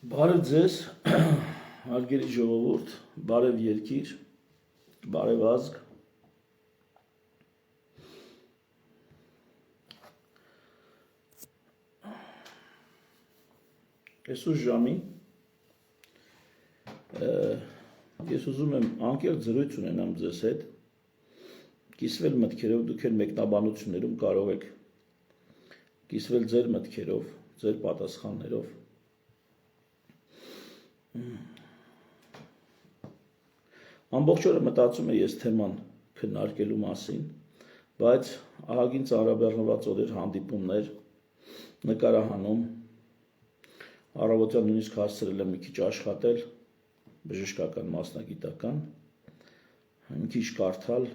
Բարև ձեզ, հարգելի ժողովուրդ, բարև երկիր, բարև ազգ։ Այսօր ժամին ես ուզում եմ անկեղծ զրույց ունենամ ձեզ հետ, կիսվել մտքերով, դուք էլ մեկնաբանություններում կարող եք կիսվել ձեր մտքերով, ձեր պատասխաններով։ Ամբողջ օրը մտածում եմ ես թեման քննարկելու մասին, բայց ահագին ծանրաբեռնված օրեր, հանդիպումներ, նկարահանում, առավոտյան նույնիսկ հասցրել եմ մի քիչ աշխատել, բժշկական մասնագիտական, մի քիչ կարդալ,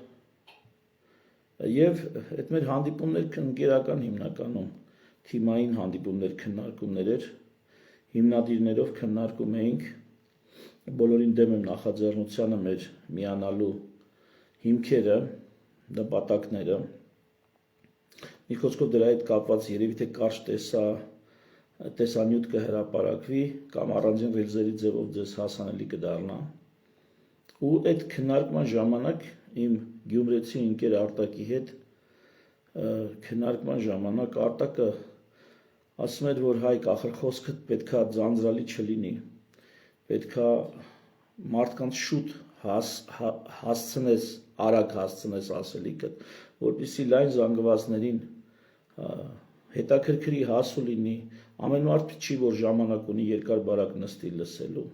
եւ այդ մեր հանդիպումներ ընկերական հիմնականում թիմային հանդիպումներ, քննարկումներ էր, հիմնադիրներով քննարկում էինք, բոլորին դեմ եմ նախաձեռնությանը մեր միանալու հիմքերը, նպատակները, մի խոսքով դրա հետ կապված երևի թե կարճ տեսանյութ կհրապարակվի կամ առանձին ռիլզերի ձևով ձեզ հասանելի կդառնա, ու այդ քննարկման ժամանակ իմ գյումրեցի ընկեր Արտակի հետ քննարկման ժամանակ Արտակը ասում էր, որ Հայկ, ախր խոսքդ պետքա ձանձրալի չլինի, պետքա մարդկանց շուտ հասցնես, արագ հասցնես ասելիքդ, որպեսզի լայն զանգվածներին հետաքրքրի հասու լինի, ամեն մարդ չի, որ ժամանակ ունի երկար բարակ նստի լսելու։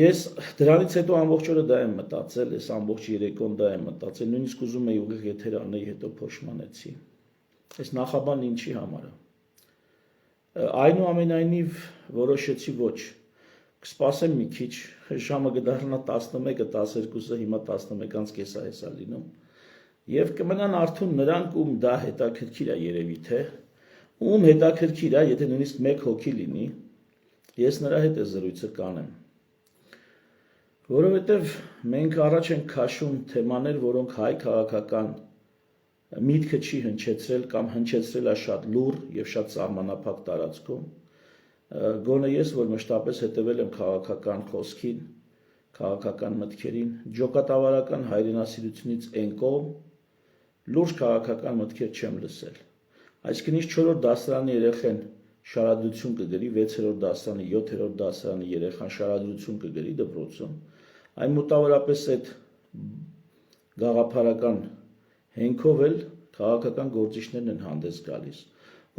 Ես դրանից հետո ամբողջ օրը դա եմ մտածել, ես ամբողջ երեկոն դա եմ մտածել, նույնիսկ ուզում էի ուղիղ եթեր անեի, հետո փոշմանեցի։ Այս նախաբանն ինչի համար է։ Այնուամենայնիվ որոշեցի ոչ, կսպասեմ մի քիչ, ժամը կդառնա 11-ը, 12-ը, հիմա 11:30 է լինում, եւ կմնան արթուն նրանք, ում դա հետաքրքիր է երևի թե, ում հետաքրքիր է, եթե նույնիսկ մեկ հոգի լինի, ես նրա հետ է զրույցը կանեմ։ Որովհետև մենք առաջ ենք քաշում թեմաներ, որոնք հայ քաղաքական միտքը չի հնչեցրել կամ հնչեցրել է շատ լուռ եւ շատ սահմանափակ տարածքում, գոնե ես, որ մշտապես հետևել եմ քաղաքական խոսքին, քաղաքական մտքերին, ջոկատավարական հայրենասիրությունից են կողմ, լուրջ քաղաքական մտքեր չեմ լսել։ Այսինքն ինչ 4-րդ դասարանի երեխան շարադրություն կգրի, 6-րդ դասարանի, 7-րդ դասարանի երեխան շարադրություն կգրի դպրոցում, այն մոտավորապես այդ գաղափարական հենքով էլ քաղաքական գործիչներն են հանդես գալիս,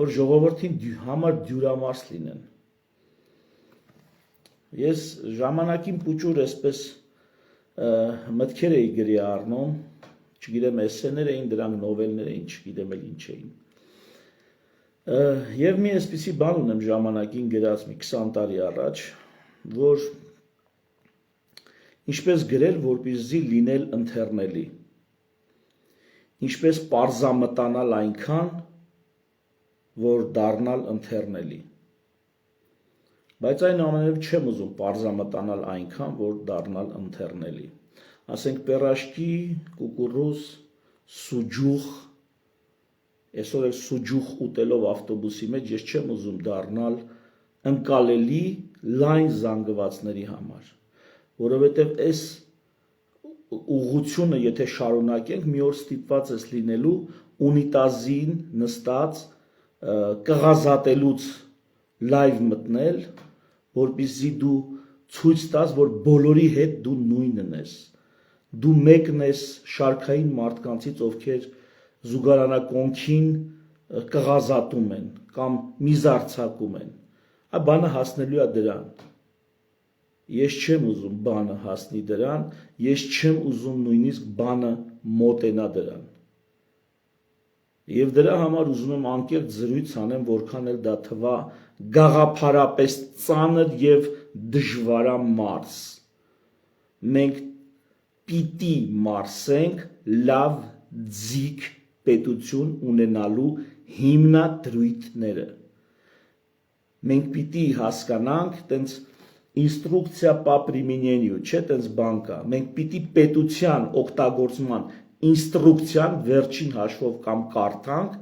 որ ժողովրդին համար դյուրամարս լինեն։ Ես ժամանակին պուճուր այսպես մտքեր էի գրի առնում, չգիտեմ էսսեներ էին, դրանք նովելներ էին, չգիտեմ էլ ինչ էին։ Եվ մի այսպիսի բան ունեմ ժամանակին գրած մի 20 տարի առաջ, որ ինչպես գրել, որպեսզի լինել ընթեռնելի, ինչպես պարզամտանալ այնքան, որ դառնալ ընթեռնելի, բայց այնուամենայնիվ չեմ ուզում պարզամտանալ այնքան, որ դառնալ ընթեռնելի, ասենք պերաշկի, կուկուռուզ, սուջուխ, այսօր էլ սուջուխ ուտելով ավտոբուսի մեջ ես չեմ ուզում դառնալ ընկալելի լայն զանգվածների համար, որովհետև այս ուղղությունը եթե շարունակենք, մի օր ստիպված ես լինելու ունիտազին նստած կղազատելուց լայվ մտնել, որպեսզի դու ցույց տաս, որ բոլորի հետ դու նույնն ես, դու մեկն ես շարքային մարդկանցից, ովքեր զուգարանակոնքին կղազատում են կամ միզարցակում են, բանը հասնելու է դրան։ Ես չեմ ուզում բանը հասնի դրան, ես չեմ ուզում նույնիսկ բանը մոտենա դրան։ Եվ դրա համար ուզում եմ անկեղծ զրույց անեմ, որքան էլ դա թվա գաղափարապես ծանր եւ դժվարամարս։ Մենք պիտի մարսենք լավ ձիգ պետություն ունենալու հիմնադրույթները։ Մենք պիտի հասկանանք, տենց ինստրուկցիա по применению, չէ, տենց բան կա, մենք պիտի պետության օգտագործման ինստրուկցիան վերջին հաշվով կամ կարդանք,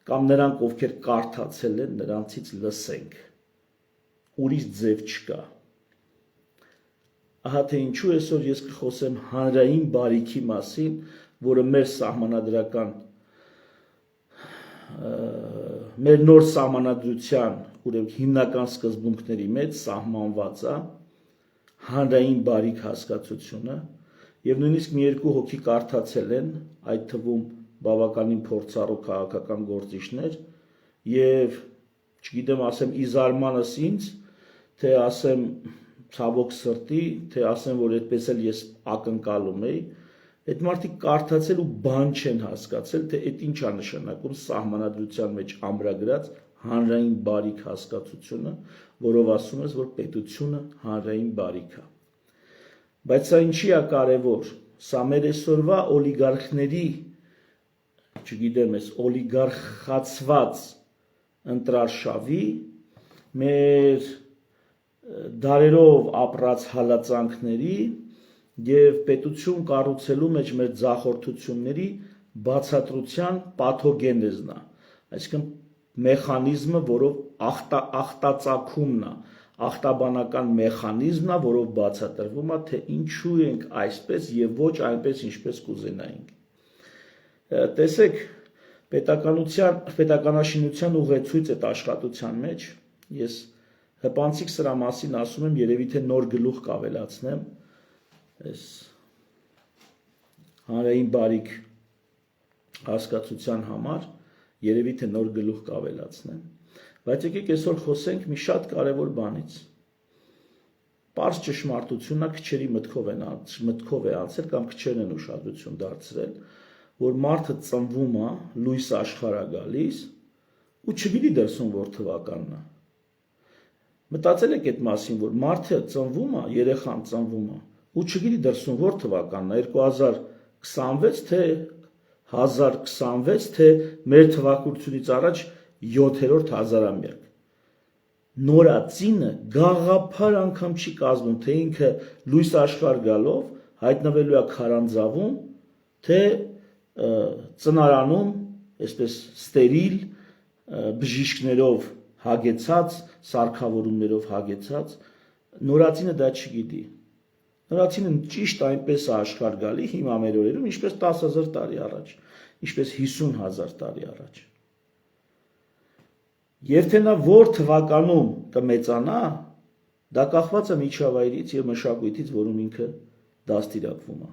կամ նրանք, ովքեր կարդացել են, նրանցից լսենք։ ուրիշ ձև չկա։ Ահա թե ինչու այսօր ես կխոսեմ հանրային բարիքի մասին, որը մեր սահմանադրական մեր նոր սահմանադրության ուրեմն հիմնական սկզբունքների մեջ սահմանված է հանրային բարիք հասկացությունը եւ նույնիսկ մի երկու հոգի կարդացել են, այդ թվում բավականին փորձառու քաղաքական գործիչներ եւ չգիտեմ ասեմ իզարմանս ինձ, թե ասեմ ցավոք սրտի, թե ասեմ որ այդպես էլ ես ակնկալում էի, այդ մարդիկ կարդացել ու բան չեն հասկացել, թե այդ ինչ է նշանակում սահմանադրության մեջ ամրագրած հանրային բարիք հասկացությունը, որով ասում ես, որ պետությունը հանրային բարիք է։ Բայց սա ինչի է կարևոր, սա մեր այսօրվա օլիգարխների, չգիտեմ, այս օլիգարխացված ընտրարշավի, մեր դարերով ապրած հալածանքների եւ պետություն կառուցելու մեջ մեր ձախորդությունների բացատրության պաթոգենեզն է, այսինքն մեխանիզմը, որով ախտածագումն է, ախտաբանական մեխանիզմն է, որով բացատրվում է, թե ինչու ենք այսպես եւ ոչ այնպես, ինչպես կուզենայինք։ Տեսեք, պետականաշինության ուղեցույց այդ աշխատության մեջ ես հպանցիկ սրա մասին ասում եմ, երևի թե նոր գլուխ կավելացնեմ, այս հանրային բարիք հասկացության համար երևի թե նոր գլուխ կավելացնեմ, բայց եկեք այսօր խոսենք մի շատ կարևոր բանից։ Պարզ ճշմարտությունն է, քչերի մտքով է անցել կամ քչերն են ուշադրություն դարձրել, որ մարդը ծնվում է, լույս աշխարհ է գալիս ու չգիտի դրսում որ թվականն է։ Մտածել եք այդ մասին, որ մարդը ծնվում է, երեխան ծնվում է ու չգիտի դրսում որ թվականն է, 2026 թե 1026 թե մեր թվակուրությունից առաջ 7-րդ հազարամյակ։ Նորածինը գաղափար անգամ չի կազմում, թե ինքը լույս աշխարհ գալով հայտնվելու է քարանձավում, թե ծնարանում, այսպես ստերիլ բժիշկներով հագեցած, սարքավորումներով հագեցած, նորածինը դա չգիտի։ Նորածինը ճիշտ այնպես է աշխարհ գալի հիմա մեր օրերում, ինչպես 10,000 տարի առաջ, ինչպես 50,000 տարի առաջ։ Եվ թե նա որ թվականում կմեծանա, դա կախված է միջավայրից եւ մշակույթից, որում ինքը դաստիարակվում է։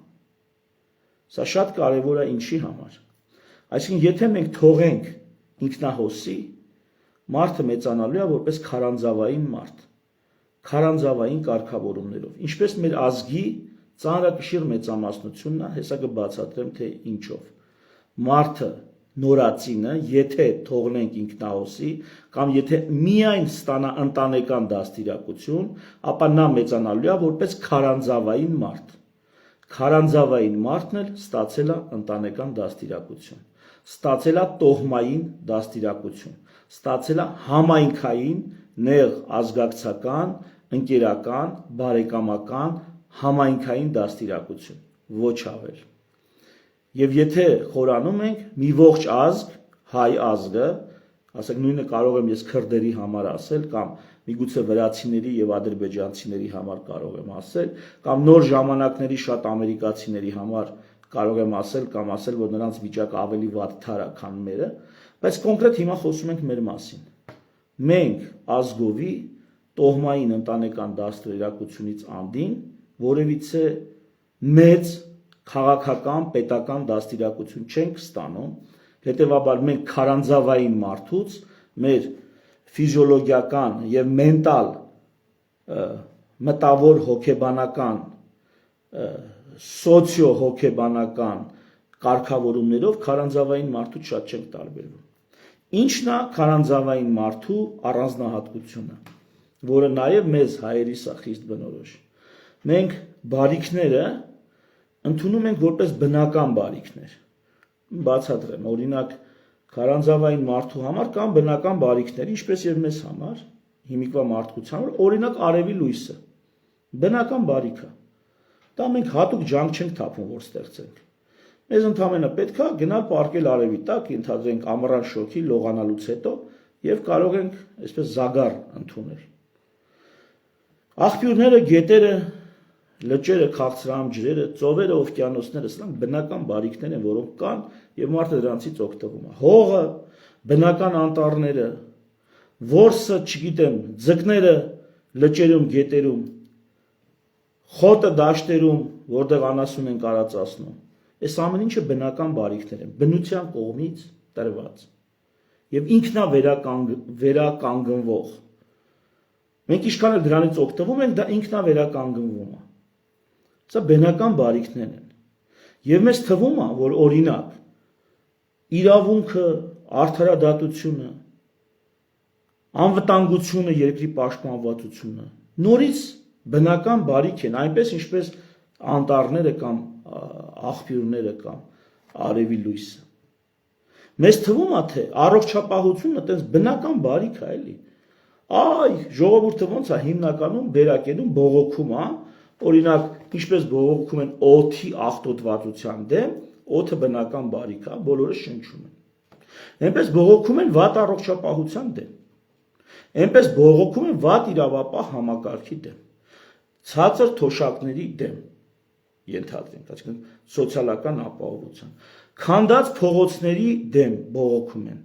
Սա շատ կարևոր է ինչի համար։ Այսինքն, եթե մենք թողենք ինքնահոսի, մարդը մեծանալու է որպես քարանձավային մարդ, քարանձավային կարգավորումներով, ինչպես մեր ազգի ծանրակշիռ մեծամասնությունն է, հեսա կբացատրեմ թե ինչով։ Մարդը նորածինը, եթե թողնենք ինքնահոսի, կամ եթե միայն ստանա ընտանեկան դաստիարակություն, ապա նա մեծանալու է որպես քարանձավային մարդ։ Քարանձավային մարդն էլ ստացել է ընտանեկան դաստիարակություն, ստացել է տոհմային դաստիարակություն, ստացել է համայնքային, նեղ ազգակցական, ընկերական, բարեկամական, համայնքային դաստիարակություն, ոչ ավել։ Եվ եթե խորանում ենք մի ողջ ազգ, հայ ազգը, ասենք նույնը կարող եմ ես քրդերի համար ասել, կամ միգուցե վրացիների եւ ադրբեջանցիների համար կարող եմ ասել, կամ նոր ժամանակների շատ ամերիկացիների համար կարող եմ ասել, կամ ասել, որ նրանց վիճակը ավելի վատ թար է, քան մերը, բայց կոնկրետ հիմա խոսում ենք մեր մասին։ Մենք ազգովի տոհմային ընտանեկան դաստիարակությունից անդին որևիցե մեծ քաղաքական, պետական դաստիարակություն չենք ստանում, հետևաբար մենք քարանձավային մարդուց մեր ֆիզիոլոգիական եւ մենտալ մտավոր հոգեբանական սոցիո-հոգեբանական կարգավորումներով քարանձավային մարդուց շատ չենք տարբերվում։ Ինչն է քարանձավային մարդու առանձնահատկությունը, որը նաեւ մեզ հայերիս է խիստ բնորոշ։ Մենք բարիքները ընդունում ենք որպես բնական բարիքներ։ Բացատրեմ, օրինակ քարանձավային մարդու համար կան բնական բարիքներ, ինչպես եւ մեզ համար, հիմիկվա մարդկության համար, օրինակ արևի լույսը։ Բնական բարիք է։ Դա մենք հատուկ ջանք չենք թափում, որ ստեղծենք։ Մեզ ընդհանրապես պետք է գնալ պարկել արևի տակ, ենթադրենք ամռան շոգի լողանալուց հետո եւ կարող ենք այսպես զագար ընդունել։ Աղբյուրները, գետերը, լճերը, քաղցրահամ ջրերը, ծովերը, օվկիանոսները, սրանք բնական բարիքներ են, որոնք կան եւ մարդը դրանցից օգտվում է։ Հողը, բնական անտառները, որսը, չգիտեմ, ձկները լճերում, գետերում, խոտը դաշտերում, որտեղ անասուն են կարածացնում։ Այս ամեն ինչը բնական բարիքներ են, բնության կողմից տրված եւ ինքնավերականգնվող։ Մենք ինչքան էլ դրանից օգտվում ենք, դա ինքնավերականգնվում է։ Սա բնական բարիքներ են։ Եվ մեզ թվում է, որ օրինակ իրավունքը, արդարադատությունը, անվտանգությունը, երկրի պաշտպանվածությունը նորից բնական բարիք են, այնպես ինչպես անտառները կամ աղբյուրները կամ արևի լույսը։ Մեզ թվում է, թե առողջապահությունը այդպես բնական բարիք է, էլի։ Այ ժողովուրդը ոնց է հիմնականում վերակենում բողոքում, օրինակ ինչպես բողոքում են օդի աղտոտվածության դեմ, օդը բնական բարիք է, բոլորը շնչում են։ Այնպես բողոքում են վատ առողջապահության դեմ։ Այնպես բողոքում են վատ իրավապահ համակարգի դեմ, ցածր թոշակների դեմ, ենթադրենք, այսինքն սոցիալական ապահովության, քանդած փողոցների դեմ բողոքում են։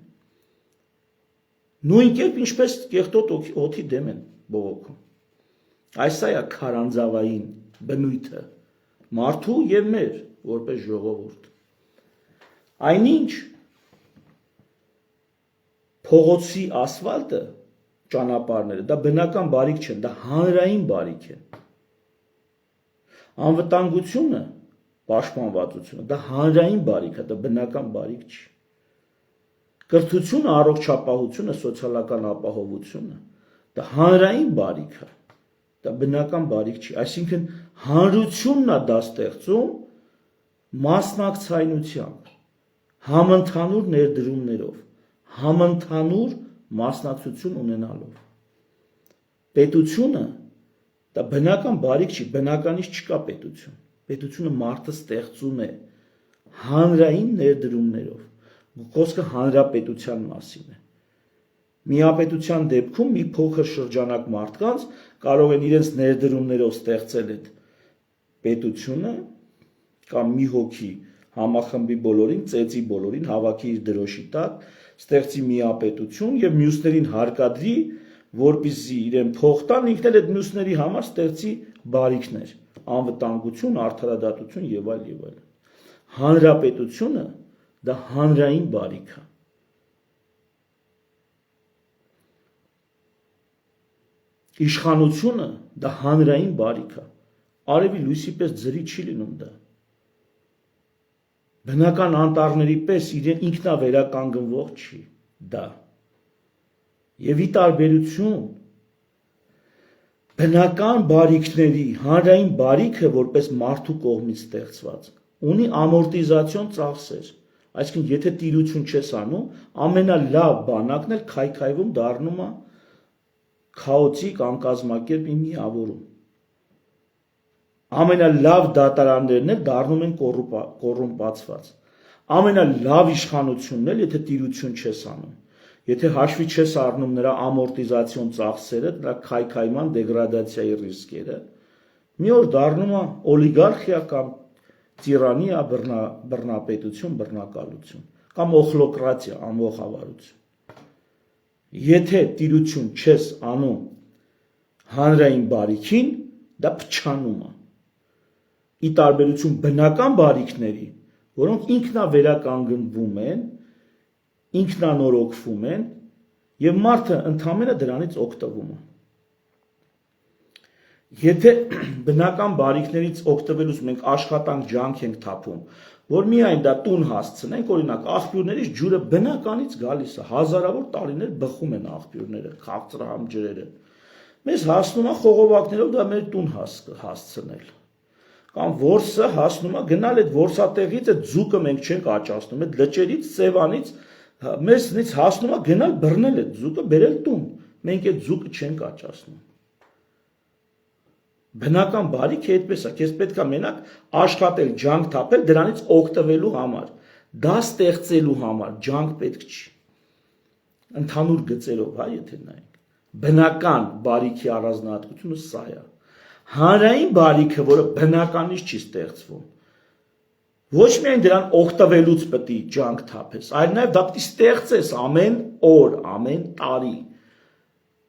Նույն կերպ ինչպես կեղտոտ օդի դեմ են բողոքում։ Այսա է քարանձավային բնույթը մարդու եւ մեր որպես ժողովուրդ։ Այնինչ փողոցի ասֆալտը, ճանապարհները, դա բնական բարիք չեն, դա հանրային բարիք է։ Անվտանգությունը, պաշտպանվածությունը, դա հանրային բարիք է, դա բնական բարիք չի։ Կրթությունը, առողջապահությունը, սոցիալական ապահովությունը, դա հանրային բարիք է, դա բնական բարիք չի։ Այսինքն հանրությունն է դա ստեղծում մասնակցայնությամբ, համընդհանուր ներդրումներով, համընդհանուր մասնակցություն ունենալով։ Պետությունը դա բնական բարիք չի, բնականից չկա պետություն։ Պետությունը մարդը ստեղծում է հանրային ներդրումներով։ Խոսքը հանրապետության մասին է։ Միապետության դեպքում մի փոքր շրջանակ մարդկանց կարող են իրենց ներդրումներով ստեղծել այդ պետությունը կամ մի հոգի համախմբի բոլորին, ծեծի բոլորին, հավաքի իր դրոշի տակ, ստեղծի միապետություն եւ մյուսներին հարկադրի, որպեսզի իրեն փող տան, ինքն էլ այդ մյուսների համար ստեղծի բարիքներ, անվտանգություն, արդարադատություն եւ այլ եւ այլ։ Հանրապետությունը դա հանրային բարիք է։ Իշխանությունը դա հանրային բարիք է։ Արևի լույսի պես ձրի չի լինում դա։ Բնական անտառների պես իրեն ինքնավերականգնվող չի դա։ Եվ ի տարբերություն բնական բարիքների, հանրային բարիքը որպես մարդու կողմից ստեղծված, ունի ամորտիզացիոն ծախսեր։ Այսինքն եթե տիրություն չես անում, ամենալավ բանակն էլ քայքայվում դառնում է քաոտիկ անկազմակերպ միավորում։ Ամենալավ դատարաններն էլ դառնում են կոռումպացված։ Ամենալավ իշխանությունն էլ եթե տիրություն չես անում, եթե հաշվի չես առնում նրա ամորտիզացիոն ծախսերը, նրա քայքայման դեգրադացիայի ռիսկերը, մի օր դառնում է օլիգարխիա կամ տիրանիա, բռնապետություն, բռնակալություն կամ օխլոկրատիա, անողավարություն։ Եթե տիրություն չես անում հանրային բարիքին, դա փչանում է։ Ի տարբերություն բնական բարիքների, որոնք ինքնավերականգնվում են, ինքնանորոգվում են եւ մարդը ընդհանրապես դրանից օգտվում է։ Եթե բնական բարիքներից օգտվելուց մենք աշխատանք ջանք ենք թափում, որ միայն դա տուն հասցնենք, օրինակ աղբյուրներից ջուրը բնականից գալիս է, հազարավոր տարիներ բխում են աղբյուրները, քաղցրահամ ջրերը։ Մեզ հասնում է խողովակներով դա մեր տուն հասցնել։ Կամ որսը հասնում է գնալ այդ որսատեղից այդ ձուկը մենք չենք աճացնում, այդ լճերից, Սևանից մեզնից հասնում է գնալ բռնել այդ ձուկը, բերել տուն։ Մենք այդ ձուկը չենք աճացնում։ Բնական բարիքը այդպես է, քեզ պետք է մենակ աշխատել, ջանք թափել դրանից օգտվելու համար, դա ստեղծելու համար ջանք պետք չի։ Ընդհանուր գծերով, եթե նայենք, բնական բարիքի առանձնահատկությունը սա է։ Հանրային բարիքը, որը բնականից չի ստեղծվում, ոչ միայն դրան օգտվելուց պետք է ջանք թափես, այլ նաև դա պետք է ստեղծես ամեն օր, ամեն տարի։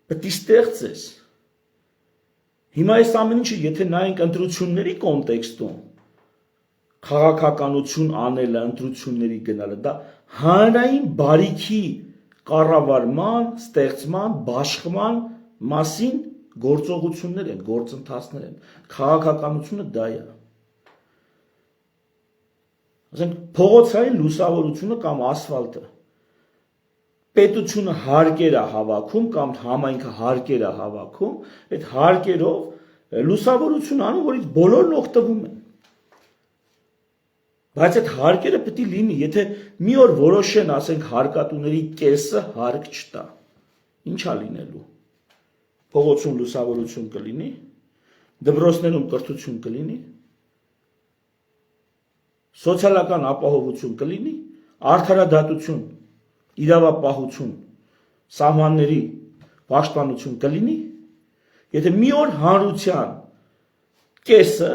Պետք է ստեղծես։ Հիմա այս ամեն ինչը, եթե նայենք ընտրությունների կոնտեքստում, քաղաքականություն անելը, ընտրությունների գնալը, դա հանրային բարիքի կառավարման, ստեղծման, բաշխման մասին գործողություններ են, գործընթացներ են։ Քաղաքականությունը դա է։ Ասենք փողոցային լուսավորությունը կամ ասֆալտը։ Պետությունը հարկեր է հավաքում կամ համայնքը հարկեր է հավաքում, այդ հարկերով լուսավորություն անում, որից բոլորն օգտվում են։ Բայց այդ հարկերը պետք է լինի, եթե մի օր որոշեն, ասենք հարկատուների կեսը հարկ չտա, ի՞նչ է լինելու։ Փողոցում լուսավորություն կլինի, դպրոցներում կրթություն կլինի, սոցիալական ապահովություն կլինի, արդարադատություն, իրավապահություն, սահմանների պաշտպանություն կլինի, եթե մի օր հանրության կեսը,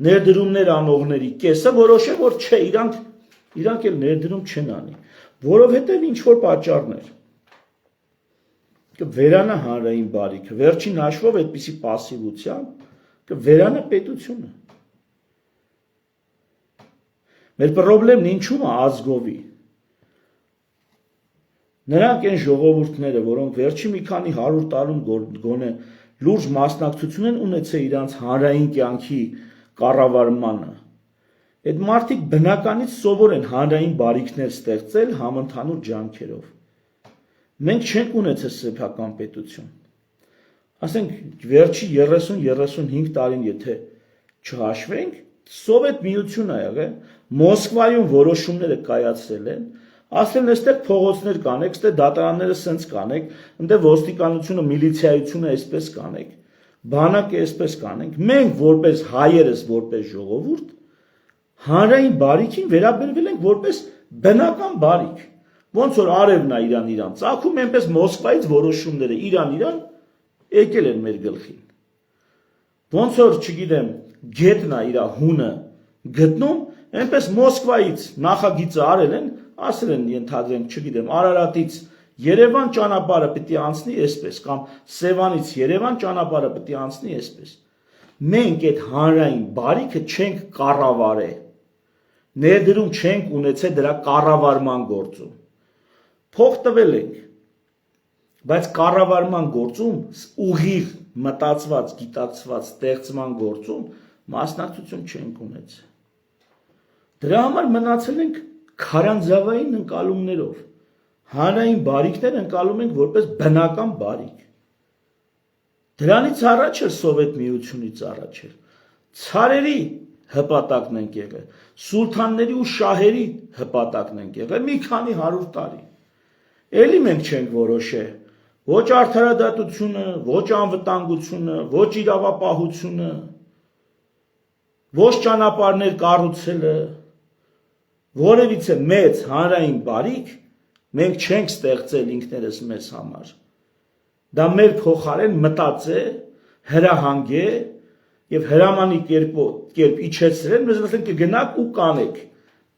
ներդրումներ անողների կեսը որոշե, որ չէ, իրանք էլ ներդրում չեն անի, որովհետև ինչ-որ պատճառներ, կվերանա հանրային բարիքը, վերջին հաշվով այդպիսի պասիվությամբ, կվերանա պետությունը։ Մեր պրոբլեմն ինչու՞մ է ազգովի։ Նրանք են ժողովուրդները, որոնք վերջի մի քանի 100 տարում գոնե լուրջ մասնակցություն են ունեցել իրանց հանրային կյանքի կառավարմանը։ Այդ մարդիկ բնականից սովոր են հանրային բարիքներ ստեղծել համընդհանուր ջանքերով։ Մենք չենք ունեցել սեփական պետություն։ Ասենք վերջի 30-35 տարին եթե չհաշվենք, Սովետ միություն ա եղել, Մոսկվայում որոշումները կայացրել են, ասել են այստեղ փողոցներ կանեք, այստեղ դատարանները սենց կանեք, այնտեղ ոստիկանությունը, միլիցիայությունը այսպես կանեք, բանակը այսպես կանենք։ Մենք որպես հայերս, որպես ժողովուրդ, հանրային բարիքին վերաբերվել ենք որպես բնական բարիք։ Ոնց որ արևն է իրան ծագում, այնպես Մոսկվայից որոշումները իրան եկել են մեր գլխին։ Ոնց որ, չգիտեմ, գետն է իր հունը գտնում, այնպես Մոսկվայից նախագիծը արել են, ասել են ենթադրենք, չգիտեմ, Արարատից Երևան ճանապարհը պետք է անցնի այսպես, կամ Սևանից Երևան ճանապարհը պետք է անցնի այսպես։ Մենք այդ հանրային բարիքը չենք կառավարել, ներդրում չենք ունեցել դրա կառավարման գործում։ Փող տվել ենք, բայց կառավարման գործում, ուղիղ մտածված, գիտակցված ստեղծման գործում մասնակցություն չենք ունեցել։ Դրա համար մնացել ենք քարանձավային ընկալումներով, հանրային բարիքներ ընկալում ենք որպես բնական բարիք։ Դրանից առաջ էր Սովետ միությունից առաջ էր, ցարերի հպատակն ենք եղել, սուլթանների ու շահերի հպատակն ենք եղել մի քանի 100 տարի։ Էլի մենք չենք որոշել ոչ արդարադատությունը, ոչ անվտանգությունը, ոչ իրավապահությունը, ոչ ճանապարհներ կառուցելը, որևիցե մեծ հանրային բարիք մենք չենք ստեղծել ինքներս մեզ համար։ Դա մեր փոխարեն մտածե, հրահանգե եւ հրամանի կերպ իջեցրել, մեզ ասել կգնաք ու կանեք,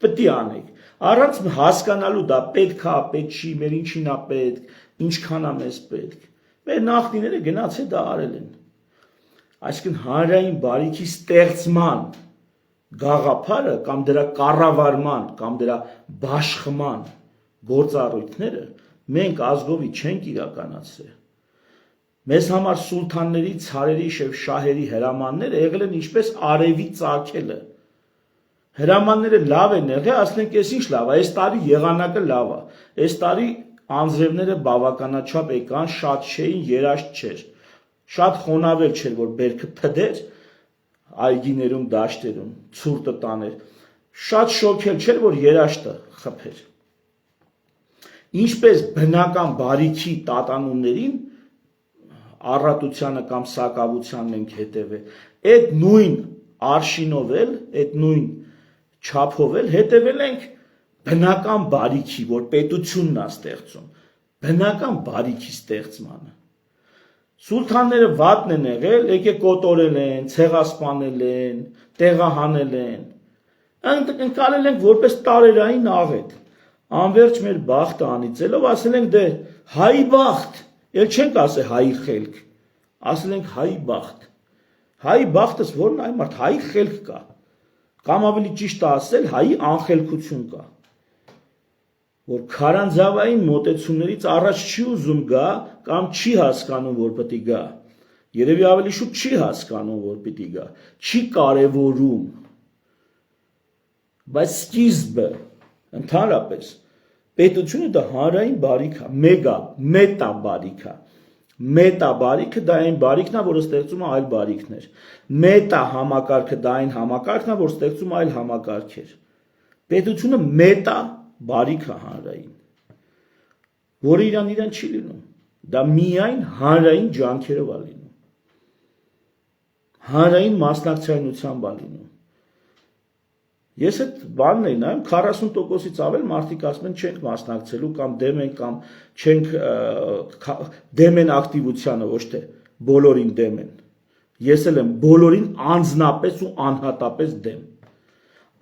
պետք է անեք։ Առանց հասկանալու դա պետք է, պետք չի, մեր ինչին է պետք, ինչքան է մեզ պետք։ Մեր նախնիները գնացել դա արել են։ Այսինքն հանրային բարիքի ստեղծման գաղափարը կամ դրա կառավարման կամ դրա բաշխման գործառույթները մենք ազգովի չենք իրականացրել։ Մեզ համար սուլթանների, ցարերի եւ շահերի հրամանները եղել են ինչպես արևի ծագելը։ Հրամանները լավ են եղել, ասենք էս ինչ լավ է, այս տարի եղանակը լավ է, այս տարի անձրևները բավականաչափ եկան, շատ չէին, երաշտ չէր, շատ խոնավեր չէր, որ բերքը փդեր այգիներում, դաշտերում, ցուրտը տաներ, շատ շոքել չէր, որ երաշտը խփեր։ Ինչպես բնական բարիքի տատանումներին առատությանը կամ սակավության ենք հետևել, այդ նույն արշինով էլ, այդ նույն չափով էլ հետևել ենք բնական բարիքի, որ պետությունն է ստեղծում, բնական բարիքի ստեղծմանը։ Սուլթանները վատն են եղել, եկե կոտորել են, ցեղասպանել են, տեղահանել են, ընկալել ենք որպես տարերային աղետ։ Անverջ մեր բախտը անիծելով ասել ենք դե հայի բախտ, ել չենք ասել հայի խելք, ասել ենք հայի բախտ։ Հայի բախտս որն այ մարդ հայի խելք կա, կամ ավելի ճիշտ ասել հայի անխելքություն կա, որ քարանձավային մոտեցումներից առաջ չի ուզում գա կամ չի հասկանում, որ պետք է գա, երևի ավելի շուտ չի հասկանում, որ պիտի գա, չի կարևորում, բայց սկիզբը ընդհանրապես պետությունը դա հանրային բարիք է, մեգա, մետա բարիք է, մետա բարիքը դա այն բարիքն է, որը ստեղծում է այլ բարիքներ, մետա համակարգը դա այն համակարգն է, որ ստեղծում է այլ համակարգեր, պետությունը մետա բարիք է հանրային, որը իրան չի լինում, դա միայն հանրային ջանքերով է լինում, հանրային մասնակցայնությամբ է լինում։ Ես այդ բանն էի նայում 40%-ից ավել մարդիկ ասում են չենք մասնակցելու կամ դեմ են կամ չենք դեմ են ակտիվությանը, ոչ թե բոլորին դեմ են։ Ես էլ եմ բոլորին անձնապես ու անհատապես դեմ։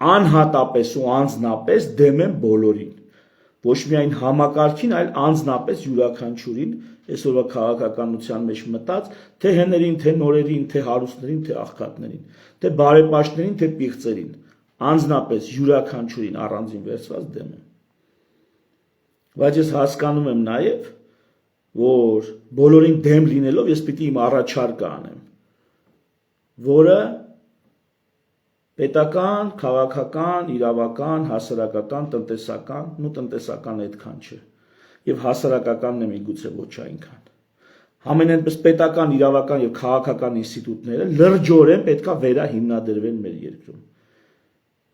Անհատապես ու անձնապես դեմ եմ բոլորին։ Ոչ միայն համակարգին, այլ անձնապես յուրաքանչյուրին, այսօրվա քաղաքականության մեջ մտած, թե հեներին, թե նորերին, թե հարուստներին, թե աղքատներին, թե բարեպաշտներին, թե պիղծերին, անձնապես յուրաքանչյուրին առանձին վերցված դեմ եմ։ Բայց ես հասկանում եմ նաև, որ բոլորին դեմ լինելով ես պիտի իմ առաջարկը անեմ, որը պետական, քաղաքական, իրավական, հասարակական, տնտեսական, տնտեսական այդքան չէ, եւ հասարակականն է միգուցե ոչ այնքան։ Համենայնպես պետական, իրավական եւ քաղաքական ինստիտուտները լրջորեն պետքա վերահիմնադրվեն մեր երկրում։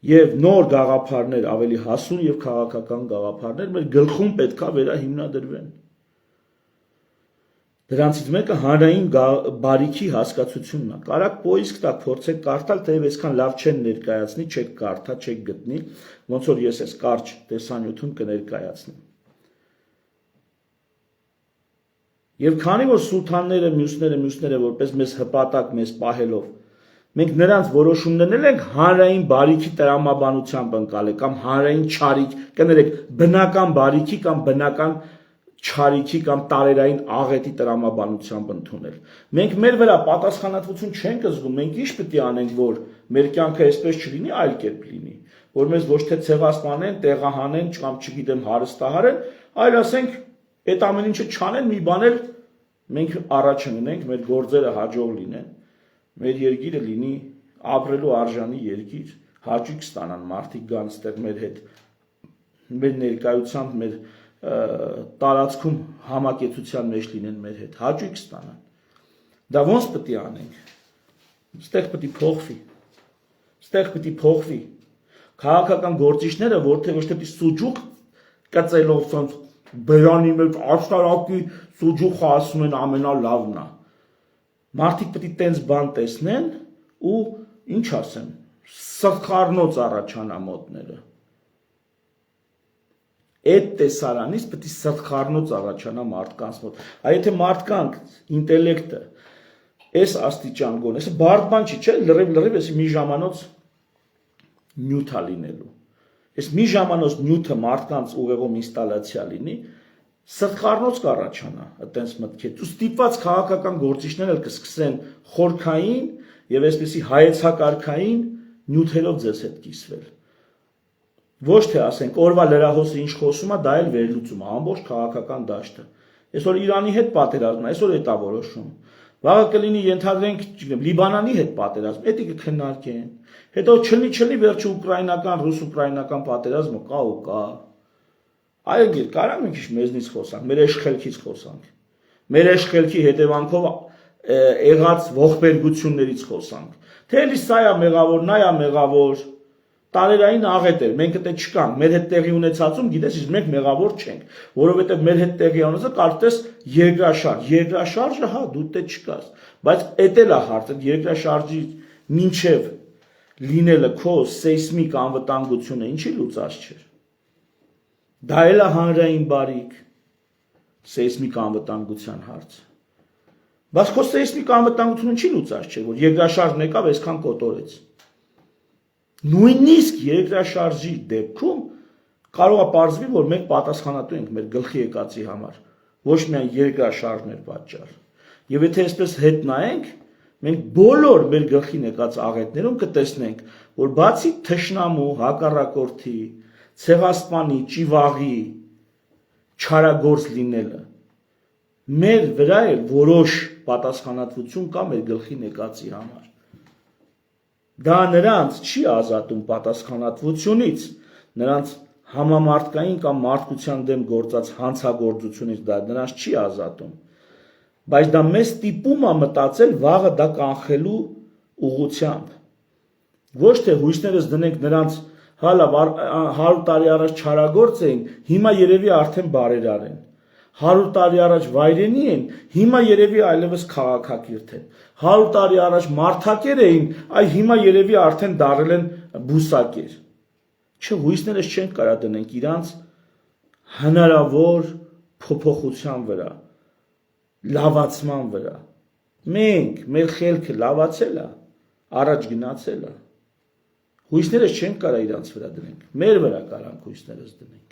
Եվ նոր գաղափարներ, ավելի հասուն եւ քաղաքական գաղափարներ մեր գլխում պետքա վերահիմնադրվեն։ Դրանցից մեկը հանրային բարիքի հասկացությունն է։ Կարակ պոիսկ տակ փորձեք կարդալ, թեև այսքան լավ չեն ներկայացնի, չեք կարդա, չեք գտնի, ոնց որ ես այս կարճ տեսանյութում կներկայացնեմ։ Եվ քանի որ սուլթանները, մյուսները որպես մեզ հպատակ, մեզ պահելով, մենք նրանց որոշումներն ենք հանրային բարիքի տրամաբանությամբ ընկալել կամ հանրային չարիք, կներեք, բնական բարիքի կամ բնական չարիքի կամ տարերային աղետի տրամաբանությամբ ընդունել։ Մենք մեր վրա պատասխանատվություն չենք զգում, մենք ինչ պետք է անենք, որ մեր կյանքը այսպես չլինի, այլ կերպ լինի, որ մեզ ոչ թե ցեղասպանեն, տեղահանեն կամ չգիտեմ հարստահարեն, այլ ասենք այդ ամեն ինչը չանեն, մի բան էլ մենք առաջ ընկնենք, մեր գործերը հաջող լինեն, մեր երկիրը լինի ապրելու արժանի երկիր, հաճույք ստանան մարդիկ գան ստեղ մեր հետ, մեր ներկայությամբ, մեր տարածքում համակեցության մեջ լինեն մեր հետ, հաճույք ստանան։ Դա ոնց պետք է անենք։ Ստեղ պետք է փոխվի։ Ստեղ պետք է փոխվի։ Քաղաքական գործիչները որթե ոչ թե սուջուխ կծելով ցած բերանի մեջ աշտարակի սուջուխը ասում են ամենալավն է։ Մարդիկ պետք է տենց բան տեսնեն ու ինչ ասեմ, սխառնոց առաջանա մոտները։ Այդ տեսարանից պետք է սխառնոց առաջանա մարդկանց մոտ։ Այ եթե մարդկանց ինտելեկտը այս աստիճան գոնե, այս բարդ բան չի, չէ՞, լրիվ էս մի ժամանոց նյութ է լինելու։ Այս մի ժամանոց նյութը մարդկանց ուղեղում ինստալացիա լինի, սխառնոց կառաջանա այտենց մտքեր։ Ու ստիպված քաղաքական գործիչներն էլ կսկսեն խորքային եւ այսպեսի հայեցակարգային նյութերով ձեզ հետ կիսվել։ Ոչ թե ասենք օրվա լրահոսը ինչ խոսում է, դա էլ վերլուծում է, ամբողջ քաղաքական դաշտը։ Այսօր Իրանի հետ պատերազմն է, այսօր է դա որոշում։ Վաղը կլինի ենթադրենք, չգիտեմ, Լիբանանի հետ պատերազմ, դա կքննարկեն։ Հետո չլինի վերջը ուկրաինական, ռուս-ուկրաինական պատերազմը կա ու կա։ Այո, կարամ մի քիչ մեզնից խոսանք, մեր աշխելքից խոսանք։ Մեր աշխելքի հետևանքով եղած ողբերգություններից խոսանք։ Թե էլի սա է մեղավոր, նա է մեղավոր, տարերային աղետ էր, մենք այդտեղ չկանք, մեր հետ տեղի ունեցածում, գիտես, իսկ մենք մեղավոր չենք, որովհետև մեր հետ տեղի ունեցածը կարծես երկրաշարժը, հա, դու դե չկաս, բայց էդ էլ է հարցը, երկրաշարժի մինչև լինելը քո սեյսմիկ անվտանգությունը ինչի լուծած չէր։ Դա էլ է հանրային բարիք։ սեյսմիկ անվտանգության հարցը։ Բայց քո սեյսմիկ անվտանգությունը չի լուծած, չէ, որ երկրաշարժն եկավ, այսքան կոտորեց։ Նույնիսկ երկրաշարժի դեպքում կարող է պարզվի, որ մենք պատասխանատու ենք մեր գլխի եկածի համար, ոչ միայն երկրաշարժն էր պատճառ։ Եվ եթե այսպես հետ նայենք, մենք բոլոր մեր գլխին եկած աղետներում կտեսնենք, որ բացի թշնամու, հակառակորդի, ցեղասպանի, ճիվաղի, չարագործ լինելը, մեր վրա էլ որոշ պատասխանատվություն կա մեր գլխին եկածի համար։ Դա նրանց չի ազատում պատասխանատվությունից, նրանց համամարտկային կամ մարդկության դեմ գործած հանցագործությունից դա նրանց չի ազատում, բայց դա մեզ ստիպում է մտածել վաղը դա կանխելու ուղղությամբ։ Ոչ թե հույսներս դնենք նրանց հալա 100 տարի առաջ չարագործ էին, հիմա երևի արդեն բարերար են։ 100 տարի առաջ վայրենի են, հիմա երևի այլևս քաղաքակիրթ են։ 100 տարի առաջ մարդակեր էին, այ հիմա երևի արդեն դարել են բուսակեր։ Չէ, հույսներս չենք կարա դնենք իրանց հնարավոր փոփոխության վրա, լավացման վրա։ Մենք, մեր խելքը լավացել է, առաջ գնացել է։ Հույսներս չենք կարա իրանց վրա դնենք, մեր վրա կարանք հույսներս դնենք։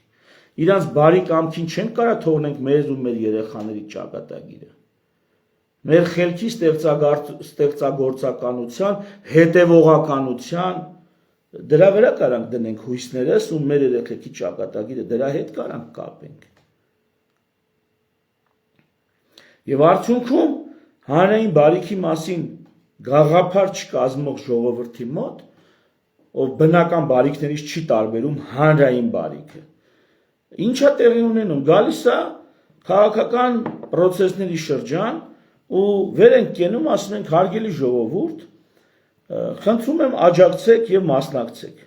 Իրանց բարի կամքին չենք կարա թողնենք մեր ու մեր երեխաների ճակատագիրը։ Մեր խելքի ստեղծագործականության, հետևողականության դրա վրա կարանք դնենք հույսներս ու մեր երեխեքի ճակատագիրը դրա հետ կարանք կապենք։ Եվ արդյունքում հանրային բարիքի մասին գաղափար չկազմող ժողովրդի մոտ, ով բնական բարիքներից չի տարբերում հանրային բարիքը, ինչա տեղի ունենում, գալիս է քաղաքական պրոցեսների շրջան ու վեր ենք կենում, ասում ենք հարգելի ժողովուրդ, խնդրում եմ աջակցեք եւ մասնակցեք։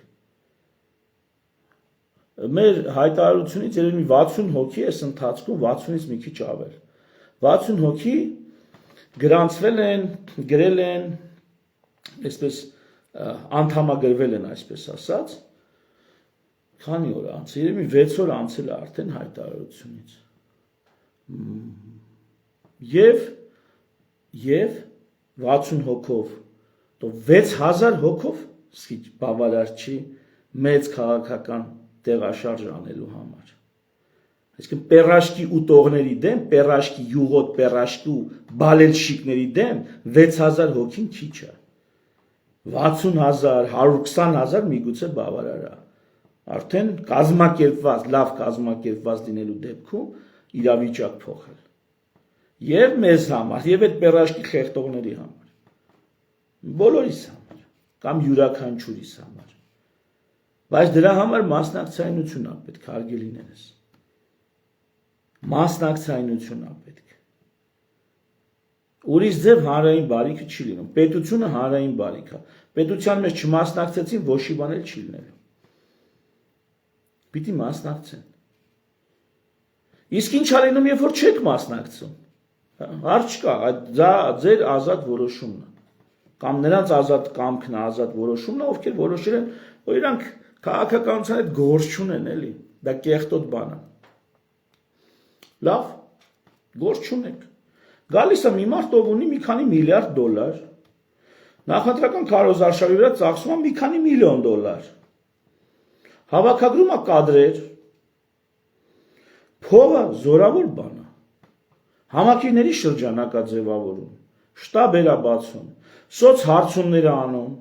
Մեր հայտարարությունից երևի 60 հոգի էս ընթացքում 60-ից մի քիչ ավել։ 60 հոգի գրանցվել են, գրել են, այսպես անդամագրվել են, այսպես ասած, քանի օր անց, երևի 6 օր անցել է արդեն հայտարարությունից։ Եվ 60 հոգով, 6000 հոգով բավարար չի մեծ քաղաքական տեղաշարժ անելու համար։ Այսինքն պերաշկի ուտողների դեմ, պերաշկի յուղոտ, պերաշկի ու բալելշիկների դեմ 6000 հոգին քիչ է։ 60000, 120000 միգուցե բավարար է։ Արդեն կազմակերպված, լավ կազմակերպված լինելու դեպքում իրավիճակ փոխել։ Եվ մեզ համար, եւ այդ պերաշկի խեղտողների համար։ Բոլորիս համար, կամ յուրաքանչյուրիս համար։ Բայց դրա համար մասնակցայնություն է պետք, հարգելիներս։ Մասնակցայնություն է պետք։ Ուրիշ ձև հանրային բարիքը չի լինում։ Պետությունը հանրային բարիք է։ Պետության մեջ չմասնակցեցին, ոչի բան էլ չի լինելու։ Պիտի մասնակցեն։ Իսկ ինչ ալինում, երբ որ չեք մասնակցում։ Հարց չկա, դա ձեր ազատ որոշումն է։ Կամ նրանց ազատ կամքն է, ազատ որոշումն է, ովքեր որոշել են, որ իրանք քաղաքականության հետ գործ չունեն, էլի։ Դա կեղտոտ բան է։ Լավ, գործ չունեք։ Գալիս է մի մարդ, ով ունի մի քանի միլիարդ դոլար, նախընտրական քարոզարշավի վրա ծախսում է մի քանի միլիոն դոլար, հավաքագրում է կադրեր, փողը զորավոր բան է, համակիրների շրջանակ է ձևավորում, շտաբեր է բացում, սոցհարցումներ է անում,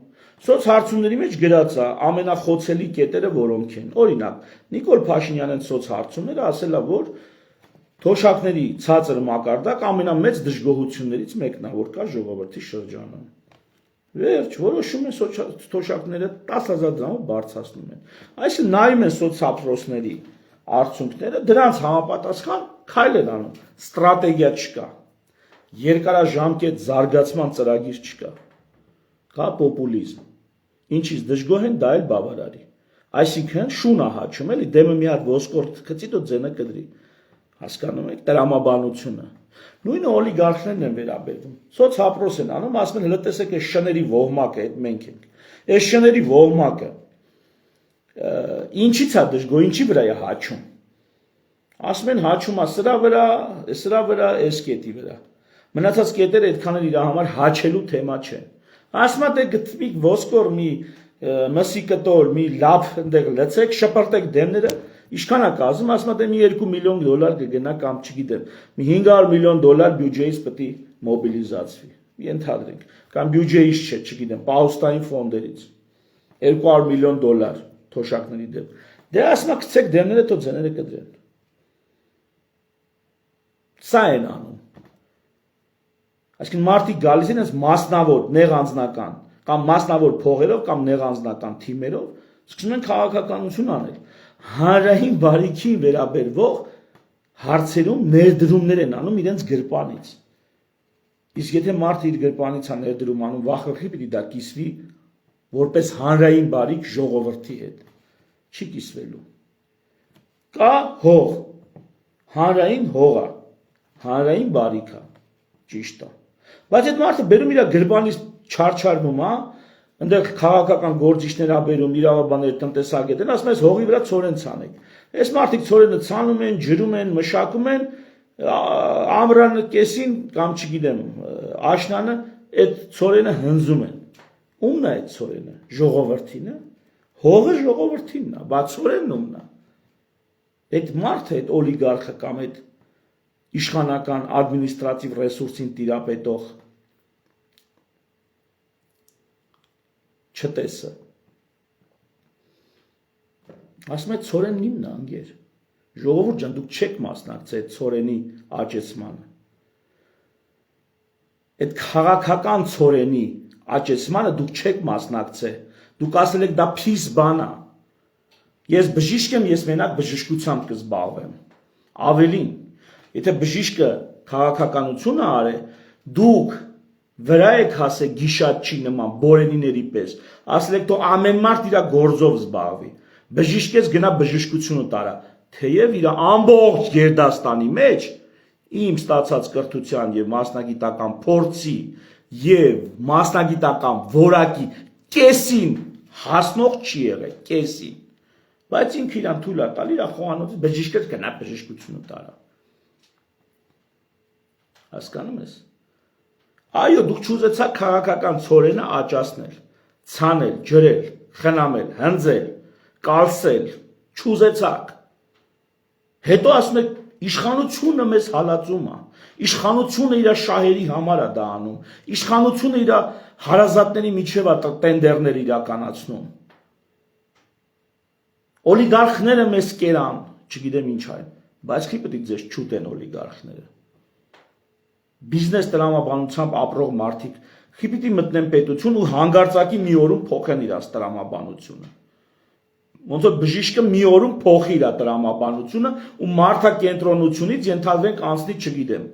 սոցհարցումների մեջ գրած է ամենախոցելի կետերը որոնք են, օրինակ, Նիկոլ Փաշինյանն սոցհարցումները ասել է, որ թոշակների ցածր մակարդակ ամենամեծ դժգոհություններից մեկն է, որ կա ժողովրդի շրջանում։ Վերջ, որոշում են թոշակները 10000 դրամով բարձրացնում են։ Այսինքն նայում են սոցապրոսների արդյունքները, դրանց համապատասխան քայլ են անում։ Ստրատեգիա չկա։ Երկարաժամկետ զարգացման ծրագիր չկա։ Կա պոպուլիզմ։ Ինչից դժգոհ են, դա էլ բավարարի։ Այսինքն շուն է հաչում, էլի դեմը մի հատ ոսկորդ գցի, դու ձենը կդրի։ Հասկանում եք, տրամաբանությունը։ Նույնը օլիգարխներն են վերաբերվում։ Սոցհապրոս են անում, ասում են, հələ տեսեք, այս շների ոհմակը, այդ մենք ենք։ Այս շների ոհմակը ինչից է դժգոհ, ինչի վրա է հաչում։ Ասում են հաչում է սրա վրա, այս կետի վրա։ Մնացած կետերը այդքան էլ իր համար հաչելու թեմա չեն։ Ասում է դե գտնվի ոսկոր մի մսի կտոր, մի լավ այնտեղ լցեք, շպրտեք դեմները, ինչքան է կազմում, ասում է դե մի $2 միլիոն կգնա կամ չգիտեմ, մի $500 միլիոն բյուջեից պետք է մոբիլիզացվի։ Ենթադրենք, կամ բյուջեից չէ, չգիտեմ, պահուստային ֆոնդերից $200 միլիոն թոշակների դեմ։ Դե ասում է գցեք դեմները, թող ձեները կդրեն։ Սա են անում։ Այսինքն մարդիկ գալիս են այս մասնավոր նեղ անձնական կամ մասնավոր փողերով կամ նեղ անձնական թիմերով սկսում են քաղաքականություն անել։ Հանրային բարիքին վերաբերվող հարցերում ներդրումներ են անում իրենց գրպանից։ Իսկ եթե մարդը իր գրպանից է ներդրում անում, վախրի պիտի դա կիսվի որպես հանրային բարիք ժողովրդի հետ։ Չի կիսվելու։ Կա հող, հանրային հող է, հանրային բարիք է, ճիշտ է։ Բայց այդ մարդը բերում իր գրպանից չարչարվում, հա, այնտեղ քաղաքական գործիչներ ա բերում, իրավաբաններ, տնտեսագետներ, ասում են հողի վրա ցորեն ցանեք։ Այս մարդիկ ցորենը ցանում են, ջրում են, մշակում են, ամռանը կեսին կամ չգիտեմ, աշնանը այդ ցորենը հնձում են։ Ումն է այդ ցորենը, ժողովրդին է։ Հողը ժողովրդինն է, բայց ցորենն ումն է։ Այդ մարդը, այդ օլիգարխը կամ այդ իշխանական ադմինիստրատիվ ռեսուրսին տիրապետող չտեսը։ Ասում է ցորենն իմն է, անգեր։ Ժողովուրդ ջան, դուք չեք մասնակցել ցորենի աճեցմանը։ Այդ քաղաքական ցորենի աճեցմանը դուք չեք մասնակցել։ Դուք ասել եք դա փիս բան է։ Ես բժիշկ եմ, ես մենակ բժշկությամբ կզբաղվեմ։ Ավելին, եթե բժիշկը քաղաքականություն է արել, դուք վրա եք հասել գիշատչի նման բորենիների պես, ասել եք թող ամեն մարդ իր գործով զբաղվի։ Բժիշկես գնա բժշկությունը տարա, թեև իր ամբողջ Գերդաստանի մեջ իմ ստացած կրթության եւ մասնագիտական փորձի եւ մասնագիտական որակի կեսին հասնող չի եղել, կեսին։ Բայց ինքը իրան թույլ է տալի, իր խոհանոցից բժիշկը գնա բժշկությունը տարա։ Հասկանում ես։ Այո, դուք չուզեցաք քաղաքական ցորենը աճացնել, ցանել, ջրել, խնամել, հնձել, կալսել, չուզեցաք։ Հետո ասում եք իշխանությունը մեզ հալածում է։ Իշխանությունը իր շահերի համար է դա անում։ Իշխանությունը իր հարազատների միջև է տենդերներ իրականացնում։ Օլիգարխները մեզ կերան, չգիտեմ ինչ այն, բայց քիչ պետք է ձեզ չուտեն օլիգարխները։ Բիզնես տրամաբանությամբ ապրող մարդիկ քիչ պիտի մտնեն պետություն ու հանգարցակի մի օրում փոխեն իր տրամաբանությունը։ Ոնց որ բժիշկը մի օրում փոխի իր տրամաբանությունը ու մարդակենտրոնությունից ենթադրենք անցնի, չգիտեմ,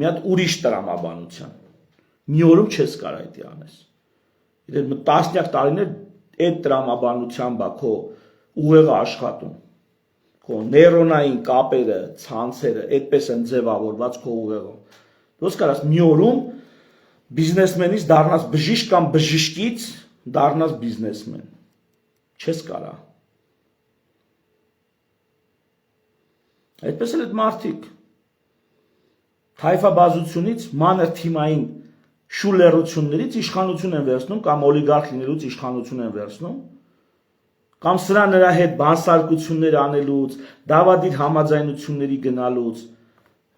մի հատ ուրիշ տրամաբանության։ Մի օրում չես կարող դա անես։ Իդեպ տասնյակ տարիներ այդ տրամաբանությամբ է քո ուղեղը աշխատում։ Քո նեյրոնային կապերը, ցանցերը այդպես են ձևավորված քո ուղեղում։ Դու կարաս մի օրում բիզնեսմենից դառնաս բժիշկ կամ բժիշկից դառնաս բիզնեսմեն։ Չես կարա։ Այդպես էլ այդ մարդիկ թայֆաբազությունից մանր թիմային շուլերություններից իշխանություն են վերցնում կամ օլիգարխ լինելուց իշխանություն են վերցնում կամ սրա նրա հետ բանսարկություններ անելուց, դավադիր համաձայնությունների գնալուց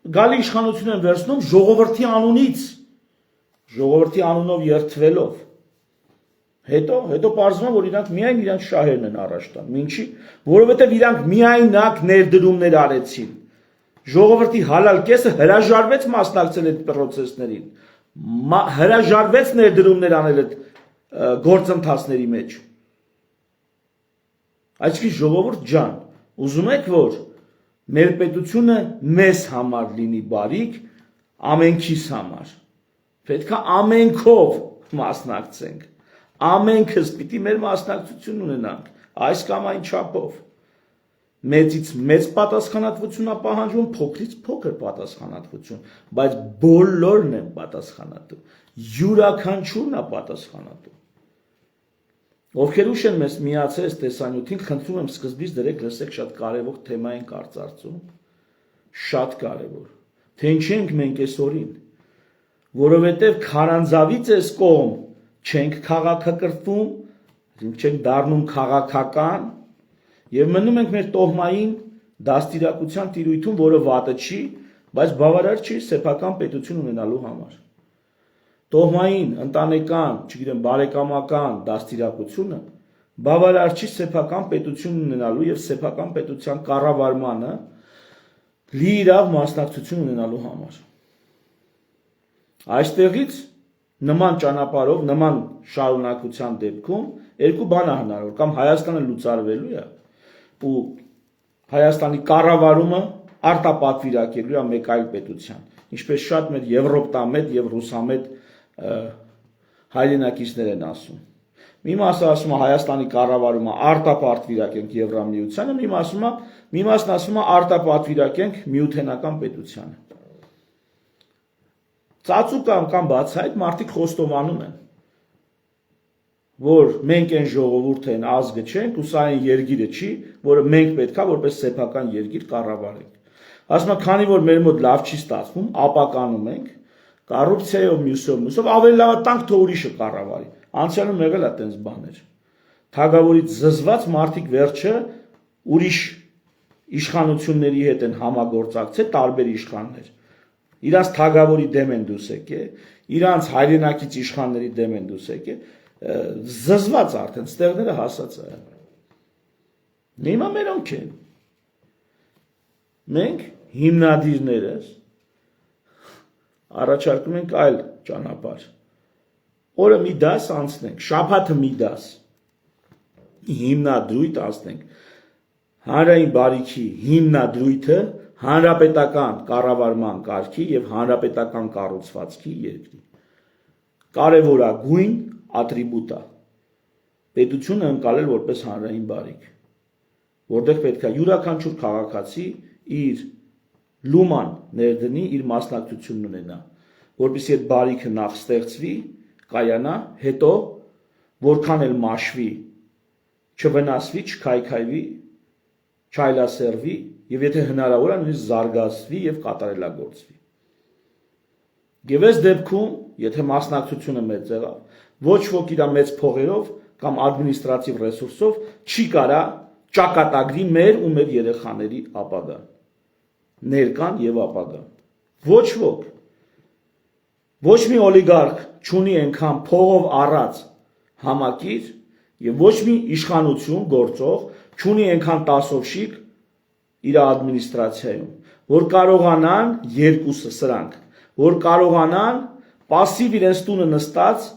գալի իշխանություն են վերցնում ժողովրդի անունից, ժողովրդի անունով երթվելով։ Հետո պարզվում է, որ իրանք միայն իրանք շահերն են առաջ տան։ Ինչի՞, որովհետև իրանք միայնակ ներդրումներ արեցին։ Ժողովրդի հալալ կեսը հրաժարվեց մասնակցել այդ պրոցեսներին, հրաժարվեց ներդրումներ անել այդ գործընթացների մեջ։ Այսինքն ժողովուրդ ջան, ուզում եք, որ մեր պետությունը մեզ համար լինի բարիք, ամենքիս համար։ Պետք է ամենքով մասնակցենք։ Ամենքս պիտի մեր մասնակցություն ունենանք, այս կամ այն չափով։ Մեծից մեծ պատասխանատվություն է պահանջվում, փոքրից փոքր պատասխանատվություն, բայց բոլորն են պատասխանատու, յուրաքանչյուրն է պատասխանատու։ Ովքեր ուշ են մեզ միացել այս տեսանյութին, խնդրում եմ սկզբից դրեք լսեք շատ կարևոր թեմա ենք արծարծում։ շատ կարևոր։ Թե ինչ ենք մենք այսօրին, որովհետև քարանձավից այս կողմ չենք քաղաքակրթվում, չենք դառնում քաղաքական եւ մնում ենք մեր տոհմային դաստիարակության տիրույթում, որը վատը չի, բայց բավարար չի սեփական պետություն ունենալու համար։ Տոհմային, ընտանեկան, չգիտեմ, բարեկամական դաստիարակությունը բավարար չի սեփական պետություն ունենալու եւ սեփական պետության կառավարմանը լիիրավ մասնակցություն ունենալու համար։ Այստեղից նման ճանապարհով, նման շարունակության դեպքում երկու բան է հնարավոր, կամ Հայաստանը լուծարվելու է ու Հայաստանի կառավարումը արտապատվիրակելու է մեկ այլ պետության, ինչպես շատ մեր եվրոպտամետ եւ ռուսամետ հայրենակիցներ են ասում։ Մի մասը ասում է Հայաստանի կառավարումը արտապատվիրակենք Եվրամիությանը, մի մասն ասում է արտապատվիրակենք միութենական պետությանը։ Ծածուկ կամ բացահայտ մարդիկ խոստովանում են, որ մենք այն ժողովուրդը են ազգը չենք ու սա այն երկիրը չի, որը մենք պետքա որպես սեփական երկիր կառավարենք։ Ասում է, քանի որ մեր մոտ լավ չի ստացվում, ապականում ենք, կոռուպցիայով, մյուսով ավելի լավ է տանք, թող ուրիշը կառավարի։ Անցյալում եղել է այդպես բաներ։ Թագավորից զզված մարդիկ վերջը ուրիշ իշխանությունների հետ են համագործակցել, տարբեր իշխաններ։ Իրանց թագավորի դեմ են դուս եկել, իրանց հայրենակից իշխանների դեմ են դուս եկել, զզված արդեն ստեղները հասած է։ Հիմա մերոնք են։ Մենք հիմնադիրներս առաջարկում ենք այլ ճանապարհ։ Օրը մի դաս անցնենք, շաբաթը մի դաս հիմնադրույթ անցնենք։ Հանրային բարիքի հիմնադրույթը հանրապետական կառավարման կարգի եւ հանրապետական կառուցվածքի երկրի կարևորագույն ատրիբուտ է պետությունը ընկալել որպես հանրային բարիք, որտեղ պետք է յուրաքանչյուր քաղաքացի իր լուման ներդնի, իր մասնակցությունն ունենա, որպեսզի այդ բարիքը նախ ստեղծվի, կայանա, հետո որքան էլ մաշվի, չվնասվի, չքայքայվի, չայլասերվի եւ եթե հնարավոր է նույնիսկ զարգացվի եւ կատարելագործվի։ Եվ այս դեպքում, եթե մասնակցությունը մեծ եղավ, ոչ ոք իր մեծ փողերով կամ ադմինիստրատիվ ռեսուրսով չի կարա ճակատագրի մեր ու մեր երեխաների ապագան, ներկան եւ ապագան։ Ոչ ոք, ոչ մի օլիգարխ չունի այնքան փողով առած համակիր եւ ոչ մի իշխանություն գործող չունի այնքան տասովշիկ իր ադմինիստրացիայում, որ կարողանան երկուսը սրանք, որ կարողանան пассив իրենց տունը նստած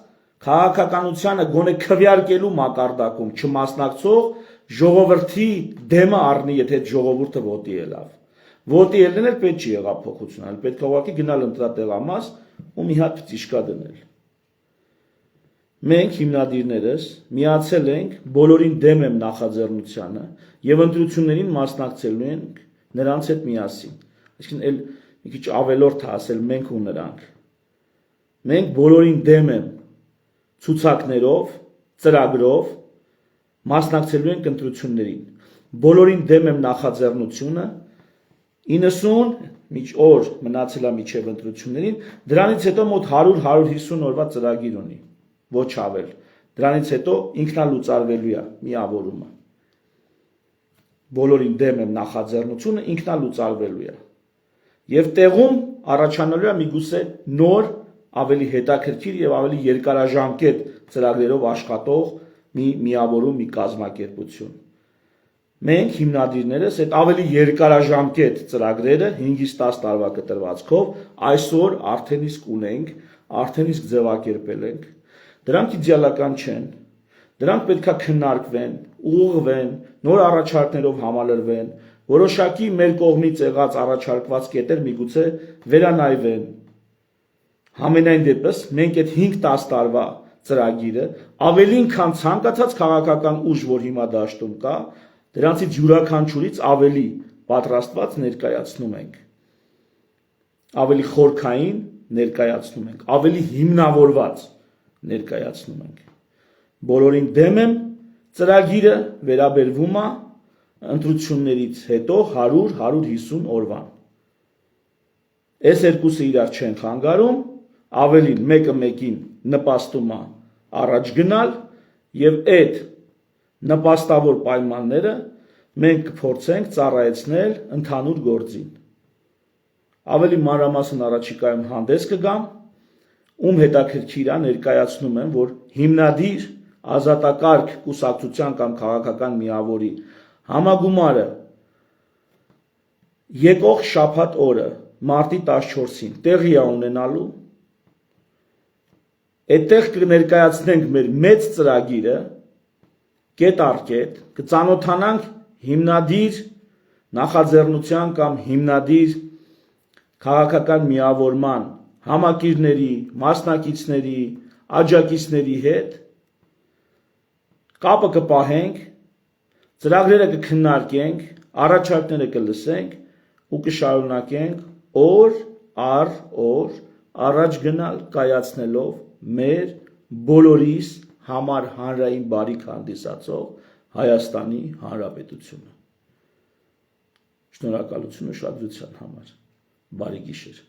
քաղաքականությանը գոնե քվյարկելու մակարդակում չմասնակցող ժողովրդի դեմը առնի, եթե այդ ժողովուրդը ոտի ելավ։ Ոտի ելնել էլ պետք չի եղավ փոխություն, այլ պետք է ուղղակի գնալ ընտրատեղամաս ու մի հատ պտիշկա դնել։ Մենք հիմնադիրներս միացել ենք, բոլորին դեմ եմ նախաձեռնությանը եւ ընտրություններին մասնակցելու ենք նրանց հետ միասին։ Այսինքն էլ մի քիչ ավելորդ է ասել մենք ու նրանք։ Մենք բոլորին դեմ եմ ցուցակներով, ծրագրով մասնակցելու ենք ընտրություններին։ Բոլորին դեմ եմ նախաձեռնությունը 90 օր մնացել է մինչև ընտրություններին, դրանից հետո մոտ 100-150 օրվա ծրագիր ունի, ոչ ավել։ Դրանից հետո ինքնալուծարվելու է միավորումը։ Բոլորին դեմ եմ նախաձեռնությունը ինքնալուծարվելու է։ Եվ տեղում առաջանալու է միգուցե նոր, ավելի հետաքրքիր եւ ավելի երկարաժամկետ ծրագրերով աշխատող մի միավորում, մի կազմակերպություն։ Մենք հիմնադիրներս այդ ավելի երկարաժամկետ ծրագրերը 5-ից 10 տարվա կտրվածքով այսօր արդեն իսկ ունենք, արդեն իսկ ձևակերպել ենք։ Դրանք իդեալական չեն։ Դրանք պետք է քննարկվեն, ուղղվեն, նոր առաջարկներով համալրվեն, որոշակի մեր կողմից եղած առաջարկված կետեր միգուցե վերանայվեն։ Համենայն դեպս մենք այդ 5-10 տարվա ծրագիրը ավելին քան ցանկացած քաղաքական ուժ, որ հիմա դաշտում կա, դրանցից յուրաքանչյուրից ավելի պատրաստված ներկայացնում ենք, ավելի խորքային ներկայացնում ենք, ավելի հիմնավորված ներկայացնում ենք։ Բոլորին դեմ եմ, ծրագիրը վերաբերվում է ընտրություններից հետո 100-150 օրվան։ Այս երկուսը իրար չեն խանգարում, ավելին մեկը մեկին նպաստում է առաջ գնալ եւ այդ նպաստավոր պայմանները մենք կփորձենք ծառայեցնել ընդհանուր գործին։ Ավելի մանրամասն առաջիկայում հանդես կգամ, ում հետաքրքիր է ներկայացնում եմ, որ հիմնադիր ազատակարգ կուսակցության կամ քաղաքական միավորի համագումարը եկող շաբաթ օրը մարտի 14-ին տեղի է ունենալու, այդտեղ կներկայացնենք մեր մեծ ծրագիրը, կետ առ կետ, կծանոթանանք հիմնադիր նախաձեռնության կամ հիմնադիր քաղաքական միավորման համակիրների, մասնակիցների, աջակիցների հետ, կապը կպահենք, ծրագրերը կքննարկենք, առաջարկները կլսենք ու կշարունակենք օր առ օր առաջ գնալ կայացնելով մեր բոլորիս համար հանրային բարիք հանդիսացող Հայաստանի Հանրապետությունը։ Շնորհակալություն ուշադրության համար։ Բարի գիշեր։